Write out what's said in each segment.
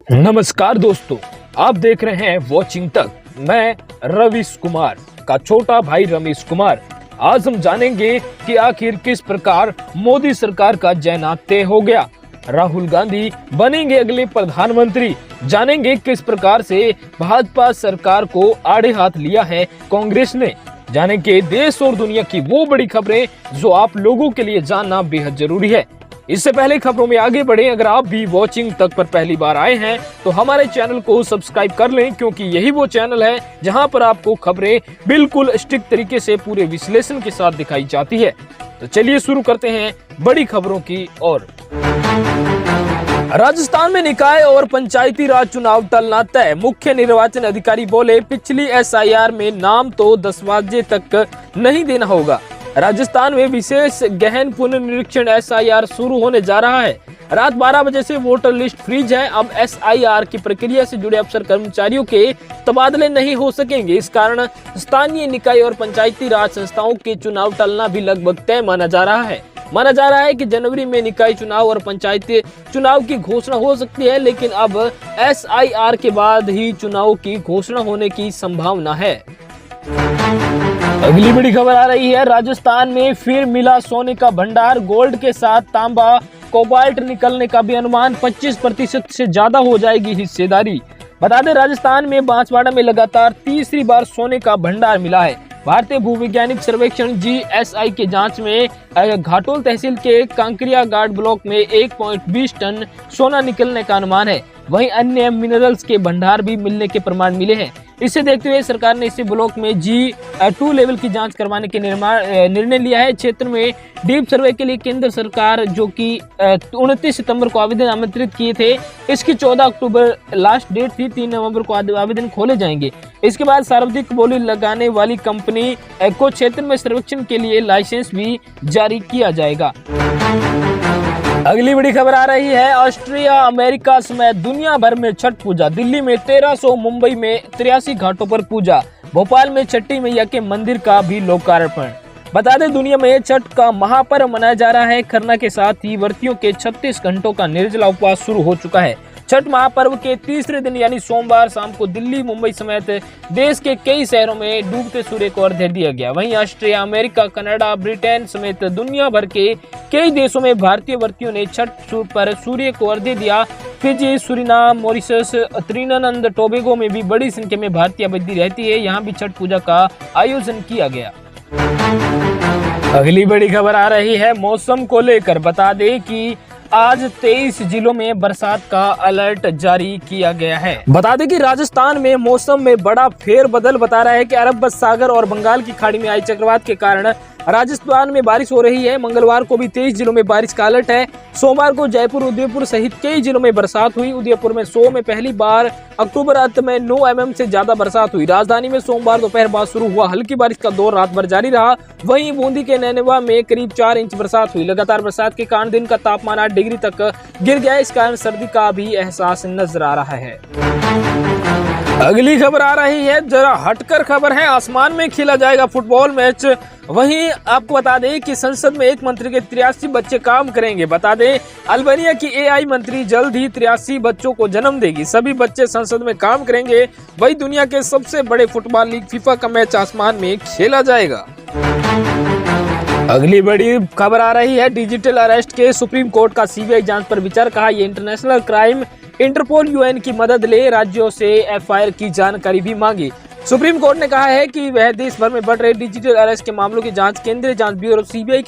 नमस्कार दोस्तों, आप देख रहे हैं वॉचिंग तक। मैं रवीश कुमार का छोटा भाई रमेश कुमार। आज हम जानेंगे कि आखिर किस प्रकार मोदी सरकार का जयनाथ तय हो गया। राहुल गांधी बनेंगे अगले प्रधानमंत्री। जानेंगे किस प्रकार से भाजपा सरकार को आड़े हाथ लिया है कांग्रेस ने। जानेंगे देश और दुनिया की वो बड़ी खबरें जो आप लोगों के लिए जानना बेहद जरूरी है। इससे पहले खबरों में आगे बढ़े, अगर आप भी वॉचिंग तक पर पहली बार आए हैं तो हमारे चैनल को सब्सक्राइब कर लें, क्योंकि यही वो चैनल है जहां पर आपको खबरें बिल्कुल स्ट्रिक्ट तरीके से पूरे विश्लेषण के साथ दिखाई जाती है। तो चलिए शुरू करते हैं बड़ी खबरों की ओर। राजस्थान में निकाय और पंचायती राज चुनाव टलना तय। मुख्य निर्वाचन अधिकारी बोले, पिछली SIR में नाम तो 10 बजे तक नहीं देना होगा। राजस्थान में विशेष गहन पुनर्निरीक्षण SIR शुरू होने जा रहा है। रात 12 बजे से वोटर लिस्ट फ्रीज है। अब SIR की प्रक्रिया से जुड़े अफसर कर्मचारियों के तबादले नहीं हो सकेंगे। इस कारण स्थानीय निकाय और पंचायती राज संस्थाओं के चुनाव टलना भी लगभग तय माना जा रहा है। माना जा रहा है कि जनवरी में निकाय चुनाव और पंचायती चुनाव की घोषणा हो सकती है, लेकिन अब SIR के बाद ही चुनाव की घोषणा होने की संभावना है। अगली बड़ी खबर आ रही है, राजस्थान में फिर मिला सोने का भंडार। गोल्ड के साथ तांबा कोबाल्ट निकलने का भी अनुमान। 25% से ज्यादा हो जाएगी हिस्सेदारी। बता दें, राजस्थान में बांसवाड़ा में लगातार तीसरी बार सोने का भंडार मिला है। भारतीय भूवैज्ञानिक सर्वेक्षण GSI के जांच में घाटोल तहसील के कांकरिया गार्ड ब्लॉक में 1.20 टन सोना निकलने का अनुमान है। वहीं अन्य मिनरल्स के भंडार भी मिलने के प्रमाण मिले हैं। इसे देखते हुए सरकार ने इसी ब्लॉक में G2 लेवल की जांच करवाने के निर्णय लिया है। क्षेत्र में डीप सर्वे के लिए केंद्र सरकार जो कि 29 सितंबर को आवेदन आमंत्रित किए थे, इसकी 14 अक्टूबर लास्ट डेट थी। 3 नवंबर को आवेदन खोले जाएंगे। इसके बाद सार्वजनिक बोली लगाने वाली कंपनी को क्षेत्र में सर्वेक्षण के लिए लाइसेंस भी जारी किया जाएगा। अगली बड़ी खबर आ रही है, ऑस्ट्रिया अमेरिका समेत दुनिया भर में छठ पूजा। दिल्ली में 1300, मुंबई में 83 घाटों पर पूजा। भोपाल में छठी मैया के मंदिर का भी लोकार्पण। बता दें, दुनिया में छठ का महापर्व मनाया जा रहा है। खरना के साथ ही व्रतियों के 36 घंटों का निर्जला उपवास शुरू हो चुका है। छठ महापर्व के तीसरे दिन यानी सोमवार शाम को दिल्ली, मुंबई समेत देश के कई शहरों में डूबते सूर्य को अर्घ्य दिया गया। वहीं ऑस्ट्रिया, अमेरिका, कनाडा, ब्रिटेन समेत दुनिया भर के कई देशों में भारतीय व्रतियों ने छठ पर सूर्य को अर्घ्य दिया। Fiji, Suriname, Mauritius, Trinidad Tobago में भी बड़ी संख्या में भारतीय आबादी रहती है। यहाँ भी छठ पूजा का आयोजन किया गया। अगली बड़ी खबर आ रही है मौसम को लेकर। बता दें कि आज 23 जिलों में बरसात का अलर्ट जारी किया गया है। बता दें कि राजस्थान में मौसम में बड़ा फेरबदल बता रहा है कि अरब सागर और बंगाल की खाड़ी में आई चक्रवात के कारण राजस्थान में बारिश हो रही है। मंगलवार को भी 23 जिलों में बारिश का अलर्ट है। सोमवार को जयपुर, उदयपुर सहित कई जिलों में बरसात हुई। उदयपुर में 100 में पहली बार अक्टूबर अंत में 9 mm से ज्यादा बरसात हुई। राजधानी में सोमवार दोपहर बाद शुरू हुआ हल्की बारिश का दौर रात भर जारी रहा। वहीं बूंदी के नैनवा में करीब 4 इंच बरसात हुई। लगातार बरसात के कारण दिन का तापमान 8 डिग्री तक गिर गया। इस कारण सर्दी का भी एहसास नजर आ रहा है। अगली खबर आ रही है, जरा हटकर खबर है, आसमान में खेला जाएगा फुटबॉल मैच। वहीं आपको बता दें कि संसद में एक मंत्री के 83 बच्चे काम करेंगे। बता दें, अल्बानिया की AI मंत्री जल्द ही 83 बच्चों को जन्म देगी। सभी बच्चे संसद में काम करेंगे। वही दुनिया के सबसे बड़े फुटबॉल लीग फीफा का मैच आसमान में खेला जाएगा। अगली बड़ी खबर आ रही है, डिजिटल अरेस्ट के सुप्रीम कोर्ट का CBI जांच पर विचार। कहा, ये इंटरनेशनल क्राइम इंटरपोल UN की मदद ले राज्यों से FIR की जानकारी भी मांगी। सुप्रीम कोर्ट ने कहा है कि वह देश भर में बढ़ रहे डिजिटल अरेस्ट के मामलों की जांच केंद्रीय जांच ब्यूरो CBI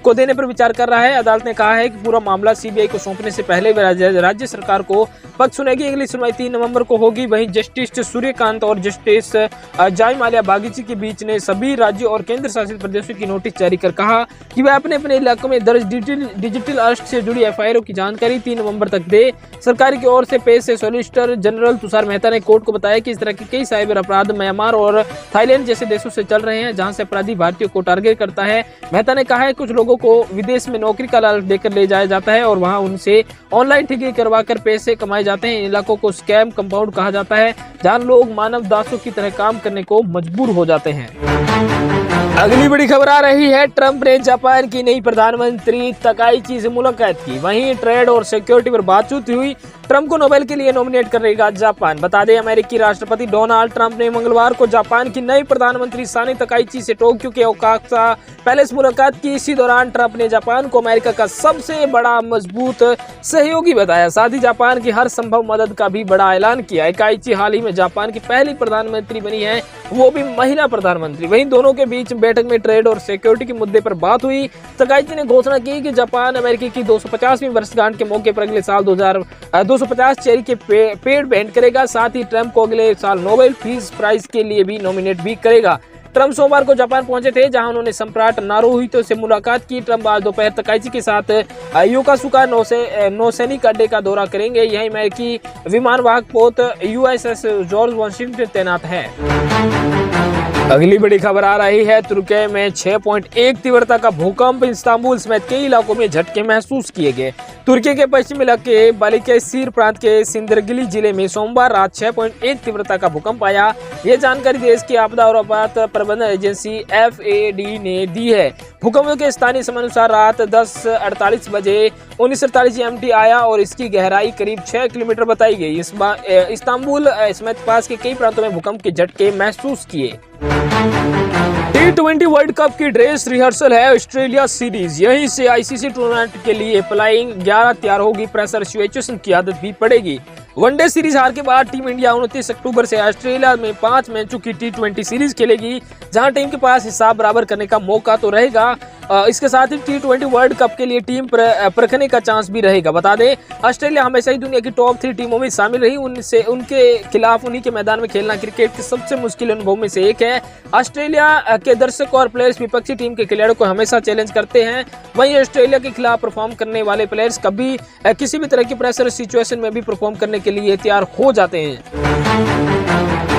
को देने पर विचार कर रहा है। अदालत ने कहा है कि पूरा मामला CBI को सौंपने से पहले राज्य सरकार को पक्ष सुनेगी। अगली सुनवाई 3 नवंबर को होगी। वहीं जस्टिस सूर्यकांत और जस्टिस जय माल्या बागीची के बीच ने सभी राज्यों और केंद्र शासित प्रदेशों की नोटिस जारी कर कहा कि वह अपने अपने इलाकों में दर्ज डिजिटल अरेस्ट से जुड़ी FIR की जानकारी 3 नवंबर तक दे। सरकार की ओर से पेश सॉलिसिटर जनरल तुषार मेहता ने कोर्ट को बताया कि इस तरह के कई साइबर अपराध म्यांमार और थाईलैंड जैसे देशों से चल रहे हैं, जहां से अपराधी भारतीयों को टारगेट करता है। मेहता ने कहा है, कुछ लोगों को विदेश में नौकरी का लालच देकर ले जाया जाता है और वहां उनसे ऑनलाइन ठगी करवाकर पैसे कमाए जाते हैं। इन इलाकों को स्कैम कंपाउंड कहा जाता है, जहां लोग मानव दासों की तरह काम करने को मजबूर हो जाते हैं। अगली बड़ी खबर आ रही है, ट्रंप ने जापान की नई प्रधानमंत्री तकाइची से मुलाकात की। वहीं ट्रेड और सिक्योरिटी पर बातचीत हुई। ट्रंप को नोबेल के लिए नॉमिनेट करेगा जापान। बता दें, अमेरिकी राष्ट्रपति डोनाल्ड ट्रंप ने मंगलवार को जापान की नई प्रधानमंत्री सानी तकाइची से टोक्यो के ओसाका पैलेस मुलाकात की। इसी दौरान ट्रंप ने जापान को अमेरिका का सबसे बड़ा मजबूत सहयोगी बताया। साथ ही जापान की हर संभव मदद का भी बड़ा ऐलान किया। तकाइची हाल ही में जापान की पहली प्रधानमंत्री बनी है, वो भी महिला प्रधानमंत्री। वहीं दोनों के बीच बैठक में ट्रेड और सिक्योरिटी के मुद्दे पर बात हुई। तकाइची ने घोषणा की कि जापान अमेरिका की 250वीं वर्षगांठ के मौके पर अगले साल 250 चेरी के पेड़ भेंट करेगा। साथ ही ट्रंप को अगले साल नोबेल पीस प्राइज के लिए भी नॉमिनेट भी करेगा। ट्रंप सोमवार को जापान पहुंचे थे, जहां उन्होंने सम्राट नारुहितो से मुलाकात की। ट्रंप आज दोपहर तकाइची के साथ योकोसुका नौसैनिक अड्डे का दौरा करेंगे। यही अमेरिकी विमानवाहक पोत USS जॉर्ज वाशिंगटन तैनात है। अगली बड़ी खबर आ रही है, तुर्की में 6.1 तीव्रता का भूकंप। इस्तांबुल समेत कई इलाकों में झटके महसूस किए गए। तुर्की के पश्चिमी इलाके बालिकेसिर प्रांत के सिंदरगिली जिले में सोमवार रात 6.1 तीव्रता का भूकंप आया। ये जानकारी देश की आपदा और आपात प्रबंधन एजेंसी FAD ने दी है। भूकंप के स्थानीय समय अनुसार रात 10:48 बजे 19:48 GMT आया और इसकी गहराई करीब 6 किलोमीटर बताई गई। इस्तांबुल समेत पास के कई प्रांतों में भूकंप के झटके महसूस किए। T20 वर्ल्ड कप की ड्रेस रिहर्सल है ऑस्ट्रेलिया सीरीज। यहीं से ICC टूर्नामेंट के लिए फ्लाइंग 11 तैयार होगी। प्रेशर सिचुएशन की आदत भी पड़ेगी। वनडे सीरीज हार के बाद टीम इंडिया 29 अक्टूबर से ऑस्ट्रेलिया में 5 मैचों की T20 सीरीज खेलेगी, जहां टीम के पास हिसाब बराबर करने का मौका तो रहेगा। इसके साथ ही T20 वर्ल्ड कप के लिए टीम परखने का चांस भी रहेगा। बता दें, ऑस्ट्रेलिया हमेशा ही दुनिया की टॉप 3 टीमों में शामिल रही। उनके खिलाफ उन्हीं के मैदान में खेलना क्रिकेट के सबसे मुश्किल अनुभव में से एक है। ऑस्ट्रेलिया के दर्शक और प्लेयर्स विपक्षी टीम के खिलाड़ियों को हमेशा चैलेंज करते हैं। वहीं ऑस्ट्रेलिया के खिलाफ परफॉर्म करने वाले प्लेयर्स कभी किसी भी तरह की प्रेशर सिचुएशन में भी परफॉर्म करने के लिए तैयार हो जाते हैं।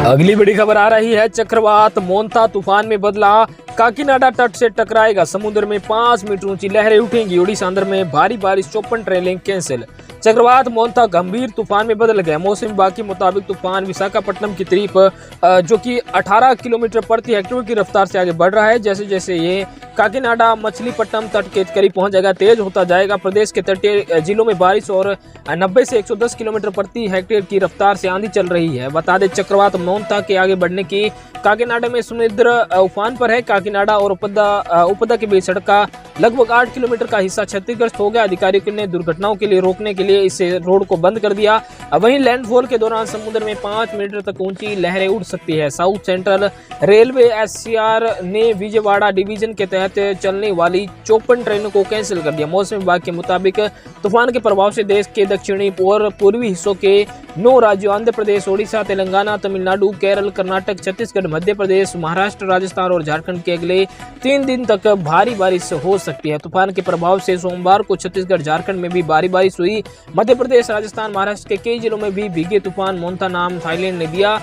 अगली बड़ी खबर आ रही है, चक्रवात मोंथा तूफान में बदला। काकीनाडा तट से टकराएगा। समुद्र में 5 मीटर ऊंची लहरें उठेंगी। ओडिशा अंदर में भारी बारिश, 54 ट्रेनें कैंसिल। चक्रवात मोंथा गंभीर तूफान में बदल गया। मौसम विभाग के मुताबिक तूफान विशाखापट्टनम की तरफ जो कि 18 किलोमीटर प्रति हेक्टेयर की रफ्तार से आगे बढ़ रहा है। जैसे जैसे ये काकीनाडा मछलीपट्टनम तट के करीब पहुंच जाएगा, तेज होता जाएगा। प्रदेश के तटीय जिलों में बारिश और 90 से 110 किलोमीटर प्रति हेक्टेयर की रफ्तार से आंधी चल रही है। बता दें, चक्रवात मोंथा के आगे बढ़ने की काकीनाडा में समुद्र उफान पर है। काकीनाडा और उपदा के बीच सड़क का लगभग 8 किलोमीटर का हिस्सा क्षतिग्रस्त हो गया। अधिकारियों ने दुर्घटनाओं के लिए रोकने के लिए इस रोड को बंद कर दिया। वहीं लैंडफॉल के दौरान समुद्र में 5 मीटर तक ऊंची लहरें उठ सकती है। साउथ सेंट्रल रेलवे SCR ने विजयवाड़ा डिवीजन के तहत चलने वाली 54 ट्रेनों को कैंसिल कर दिया। मौसम विभाग के मुताबिक तूफान के प्रभाव से देश के दक्षिणी और पूर्वी हिस्सों के 9 राज्यों आंध्र प्रदेश, ओडिशा, तेलंगाना, तमिलनाडु, केरल, कर्नाटक, छत्तीसगढ़, मध्य प्रदेश, महाराष्ट्र, राजस्थान और झारखंड के अगले 3 दिन तक भारी बारिश हो सकती है। तूफान के प्रभाव से सोमवार को छत्तीसगढ़, झारखंड में भी भारी बारिश हुई। मध्य प्रदेश, राजस्थान, महाराष्ट्र के कई जिलों में भी भीगे तूफान मोंथा नाम थाईलैंड ने दिया।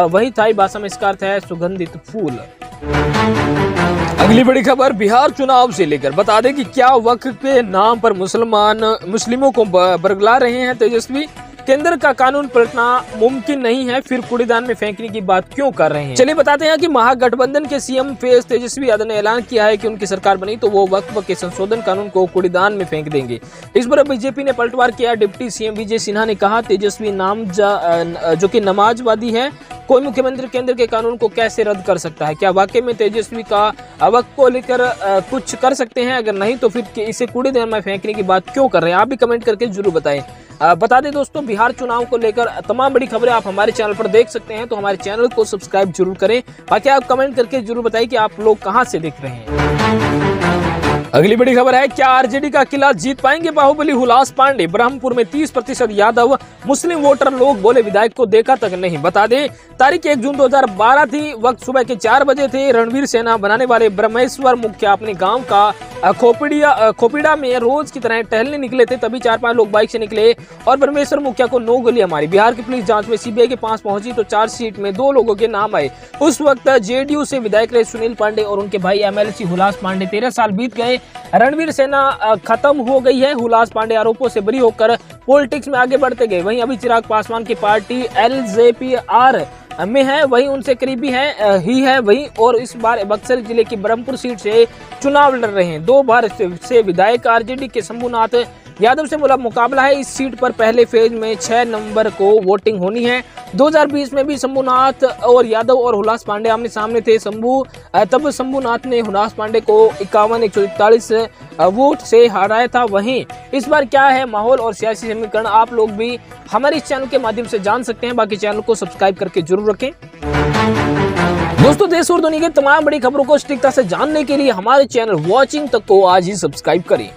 वही थाई भाषा में इसका अर्थ है सुगंधित फूल। अगली बड़ी खबर बिहार चुनाव से लेकर बता दें कि क्या वक्फ के नाम पर मुस्लिमों को बरगला रहे हैं तेजस्वी। केंद्र का कानून पलटना मुमकिन नहीं है, फिर कूड़ेदान में फेंकने की बात क्यों कर रहे हैं। चलिए बताते हैं कि महागठबंधन के CM फेज तेजस्वी यादव ने ऐलान किया है कि उनकी सरकार बनी तो वो वक्फ के संशोधन कानून को कूड़ेदान में फेंक देंगे। इस पर बीजेपी ने पलटवार किया। डिप्टी CM विजय सिन्हा ने कहा, तेजस्वी नाम जो कि नमाजवादी है, कोई मुख्यमंत्री केंद्र के कानून को कैसे रद्द कर सकता है। क्या वाकई में तेजस्वी का वक्फ को लेकर कुछ कर सकते हैं? अगर नहीं तो फिर इसे कूड़ेदान में फेंकने की बात क्यों कर रहे हैं? आप भी कमेंट करके जरूर बताएं। बता दें दोस्तों, बिहार चुनाव को लेकर तमाम बड़ी खबरें आप हमारे चैनल पर देख सकते हैं, तो हमारे चैनल को सब्सक्राइब जरूर करें। बाकी आप कमेंट करके जरूर बताइए कि आप लोग कहां से देख रहे हैं। अगली बड़ी खबर है, क्या RJD का किला जीत पाएंगे बाहुबली हुलास पांडे। ब्रह्मपुर में 30% यादव मुस्लिम वोटर, लोग बोले विधायक को देखा तक नहीं। बता दें, तारीख 1 जून 2012 थी, वक्त सुबह के 4 बजे थे। रणवीर सेना बनाने वाले ब्रह्मेश्वर मुखिया अपने गांव का खोपीड़ा में रोज की तरह टहलने निकले थे। तभी 4-5 लोग बाइक से निकले और ब्रह्मेश्वर मुखिया को 9 गोलियां मारी। बिहार की पुलिस जांच में CBI के पास पहुंची तो चार्जशीट में 2 लोगों के नाम आए। उस वक्त JDU से विधायक रहे सुनील पांडे और उनके भाई MLC हुलास पांडे। 13 साल बीत गए, रणवीर सेना खत्म हो गई है। हुलास पांडे आरोपों से बरी होकर पॉलिटिक्स में आगे बढ़ते गए। वहीं अभी चिराग पासवान की पार्टी LJPR में है वही उनसे करीबी है वही, और इस बार बक्सर जिले की ब्रह्मपुर सीट से चुनाव लड़ रहे हैं। 2 बार से विधायक आरजेडी के शंभुनाथ यादव से मुकाबला है। इस सीट पर पहले फेज में 6 नवंबर को वोटिंग होनी है। 2020 में भी शंभुनाथ और यादव और हुलास पांडे आमने सामने थे। तब शंभुनाथ ने हुलास पांडे को 51-141 वोट से हराया था। वहीं इस बार क्या है माहौल और सियासी समीकरण, आप लोग भी हमारे इस चैनल के माध्यम से जान सकते हैं। बाकी चैनल को सब्सक्राइब करके जरूर रखें। दोस्तों, देश और दुनिया की तमाम बड़ी खबरों को सटीकता से जानने के लिए हमारे चैनल वॉचिंग तक को आज ही सब्सक्राइब करें।